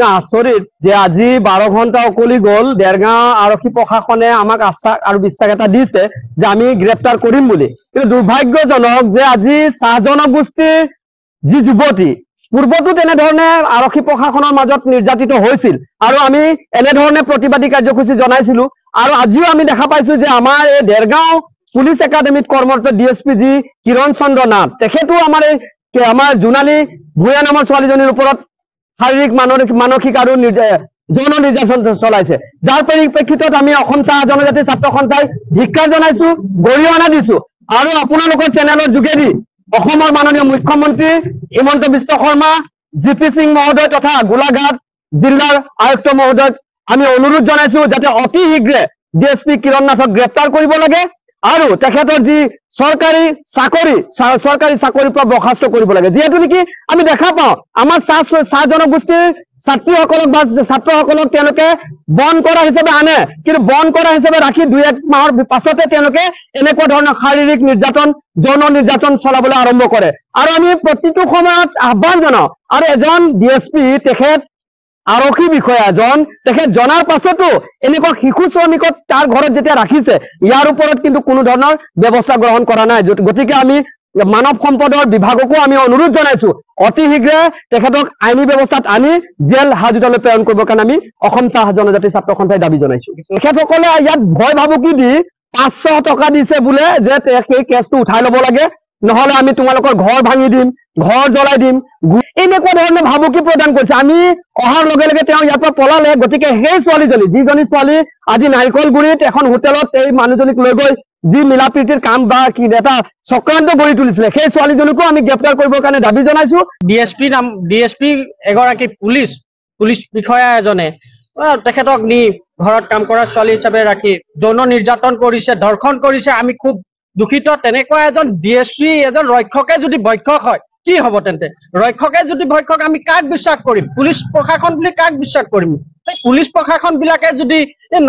না আচৰিত যে আজি 12 ঘণ্টা উকলি গ'ল দেৰগাঁও আৰক্ষী প্ৰশাসনে আমাক আশ্বাস আৰু বিশ্বাস এটা দিছে যে আমি গ্ৰেপ্তাৰ কৰিম বুলি কিন্তু দুৰ্ভাগ্যজনক যে আজি চাহ জনগোষ্ঠীৰ যি যুৱতী পূৰ্বতো তেনেধৰণে আৰক্ষী প্ৰশাসনৰ মাজত নিৰ্যাতিত হৈছিল আৰু আমি এনেধৰণে প্ৰতিবাদী কাৰ্যসূচী জনাইছিলো আৰু আজিও আমি দেখা পাইছো যে আমাৰ এই দেৰগাঁও পুলিচ একাডেমীত কৰ্মৰত ডিএছপি জি কিৰণ চন্দ্ৰ নাথ তেখেতো আমাৰ জোনালী ভূঞা নামৰ ছোৱালীজনীৰ ওপৰত শাৰীৰিক মানসিক আৰু যৌন নিৰ্যাতন চলাইছে যাৰ পৰিপ্ৰেক্ষিতত আমি অসম চাহ জনজাতি ছাত্ৰ সন্থাই ধিক্কাৰ জনাইছো গৰিহণা দিছো আৰু আপোনালোকৰ চেনেলৰ যোগেদি অসমৰ মাননীয় মুখ্যমন্ত্ৰী হিমন্ত বিশ্ব শৰ্মা জিপি সিং মহোদয় তথা গোলাঘাট জিলাৰ আয়ুক্ত মহোদয়ক আমি অনুৰোধ জনাইছো যাতে অতি শীঘ্ৰে ডিএছপি কিৰণ নাথক গ্ৰেপ্তাৰ কৰিব লাগে আৰু তেখেতৰ যি চৰকাৰী চাকৰিৰ পৰা বৰ্খাস্ত কৰিব লাগে যেহেতু নেকি আমি দেখা পাওঁ আমাৰ চাহ জনগোষ্ঠীৰ ছাত্ৰীসকলক বা ছাত্ৰসকলক তেওঁলোকে বন্ধ কৰা হিচাপে আনে কিন্তু বন্ধ কৰা হিচাপে ৰাখি 2-1 মাহৰ পাছতে তেওঁলোকে এনেকুৱা ধৰণৰ শাৰীৰিক নিৰ্যাতন যৌন নিৰ্যাতন চলাবলৈ আৰম্ভ কৰে আৰু আমি প্ৰতিটো সময়ত আহ্বান জনাওঁ আৰু এজন ডিএছপি তেখেত আৰক্ষী বিষয়া এজন তেখেত জনাৰ পাছতো এনেকুৱা শিশু শ্ৰমিকক তাৰ ঘৰত যেতিয়া ৰাখিছে ইয়াৰ ওপৰত কিন্তু কোনো ধৰণৰ ব্যৱস্থা গ্ৰহণ কৰা নাই গতিকে আমি মানৱ সম্পদৰ বিভাগকো আমি অনুৰোধ জনাইছো অতি শীঘ্ৰে তেখেতক আইনী ব্যৱস্থাত আনি জেল হাজতলৈ প্ৰেৰণ কৰিবৰ কাৰণে আমি অসম চাহ জনজাতি ছাত্ৰ সন্থাই দাবী জনাইছো তেখেতসকলে ইয়াত ভয় ভাবুকি দি 500 টকা দিছে বোলে যে সেই কেছটো উঠাই ল'ব লাগে নহলে আমি তোমালোকৰ ঘৰ ভাঙি দিম ঘৰ জ্বলাই দিম এনেকুৱা ধৰণে ভাবুকি প্ৰদান কৰিছে আমি অহাৰ লগে লগে তেওঁ ইয়াৰ পৰা পলালে গতিকে সেই ছোৱালীজনী যিজনী ছোৱালী আজি নাৰিকলগুৰিত এখন হোটেলত এই মানুহজনীক লৈ গৈ যি মিলাপ্ৰীতিৰ কাম বা কি এটা চক্ৰান্ত গঢ়ি তুলিছিলে সেই ছোৱালীজনীকো আমি গ্ৰেপ্তাৰ কৰিবৰ কাৰণে দাবী জনাইছো ডিএছপি এগৰাকী পুলিচ বিষয়া এজনে তেখেতক নি ঘৰত কাম কৰা ছোৱালী হিচাপে ৰাখি যৌন নিৰ্যাতন কৰিছে ধৰ্ষণ কৰিছে আমি খুব দুখিত তেনেকুৱা এজন ডিএছপি এজন ৰক্ষকে যদি ভক্ষক হয় কি হ'ব তেন্তে ৰক্ষকে যদি ভক্ষক আমি কাক বিশ্বাস কৰিম পুলিচ প্ৰশাসন বুলি কাক বিশ্বাস কৰিম পুলিচ প্ৰশাসন বিলাকে যদি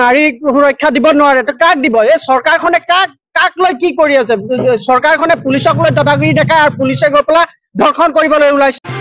নাৰী সুৰক্ষা দিব নোৱাৰে তো কাক দিব এই চৰকাৰখনে কাক লৈ কি কৰি আছে চৰকাৰখনে পুলিচক লৈ দাদাগিৰি দেখায় আৰু পুলিচে গৈ পেলাই ধৰ্ষণ কৰিবলৈ ওলাইছে